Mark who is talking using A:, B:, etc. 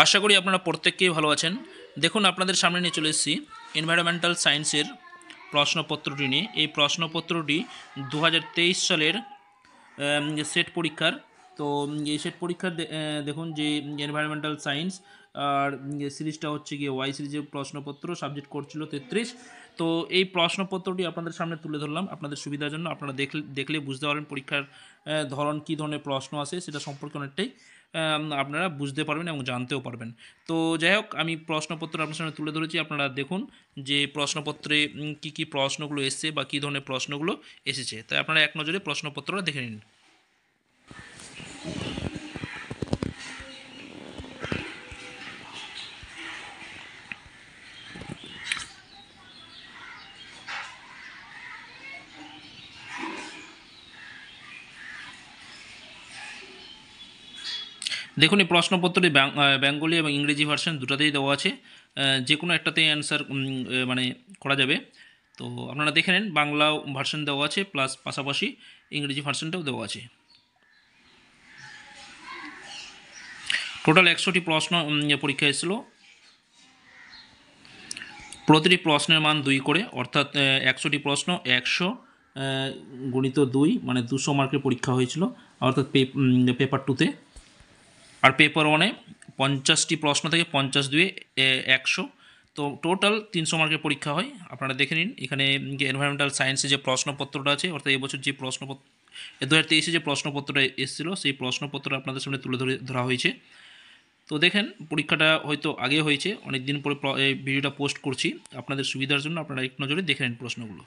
A: আশা করি আপনারা প্রত্যেককেই ভালো আছেন। দেখুন আপনাদের সামনে নিয়ে চলে এসেছি এনভায়রনমেন্টাল সায়েন্সের প্রশ্নপত্রটি নিয়ে। এই প্রশ্নপত্রটি 2023 সালের সেট পরীক্ষার। তো এই সেট পরীক্ষার দেখুন যে এনভায়রনমেন্টাল সায়েন্স আর সিরিজটা হচ্ছে গিয়ে ওয়াই সিরিজের প্রশ্নপত্র, সাবজেক্ট করছিল 33। তো এই প্রশ্নপত্রটি আপনাদের সামনে তুলে ধরলাম আপনাদের সুবিধার জন্য। আপনারা দেখলে বুঝতে পারবেন পরীক্ষার ধরন কী ধরনের প্রশ্ন আসে, সেটা সম্পর্কে অনেকটাই আপনারা বুঝতে পারবেন এবং জানতেও পারবেন। তো যাই হোক, আমি প্রশ্নপত্র আপনার সামনে তুলে ধরেছি। আপনারা দেখুন যে প্রশ্নপত্রে কী কী প্রশ্নগুলো এসছে বা কী ধরনের প্রশ্নগুলো এসেছে। তাই আপনারা এক নজরে প্রশ্নপত্রটা দেখে নিন। দেখুন এই প্রশ্নপত্রটি বেঙ্গলি এবং ইংরেজি ভার্সন দুটাতেই দেওয়া আছে। যে কোনো একটাতেই অ্যান্সার মানে করা যাবে। তো আপনারা দেখে নেন, বাংলা ভার্সন দেওয়া আছে প্লাস পাশাপাশি ইংরেজি ভার্সনটাও দেওয়া আছে। টোটাল 100টি প্রশ্ন পরীক্ষা এসেছিলো। প্রতিটি প্রশ্নের মান 2 করে, অর্থাৎ 100টি প্রশ্ন 100 গুণিত 2 মানে 200 মার্কের পরীক্ষা হয়েছিল, অর্থাৎ পেপার 2তে। আর পেপার 1-এ 50টি প্রশ্ন থেকে 50 2 100, তো টোটাল 300 মার্কের পরীক্ষা হয়। আপনারা দেখে নিন এখানে যে এনভায়রনমেন্টাল সায়েন্সে যে প্রশ্নপত্রটা আছে, অর্থাৎ এবছর যে প্রশ্নপত্র 2023-এ যে প্রশ্নপত্রটা এসেছিলো সেই প্রশ্নপত্রটা আপনাদের সামনে তুলে ধরা হয়েছে। তো দেখেন পরীক্ষাটা হয়তো আগে হয়েছে, অনেক দিন পরে এই ভিডিওটা পোস্ট করছি আপনাদের সুবিধার জন্য। আপনারা এক নজরে দেখে নিন প্রশ্নগুলো।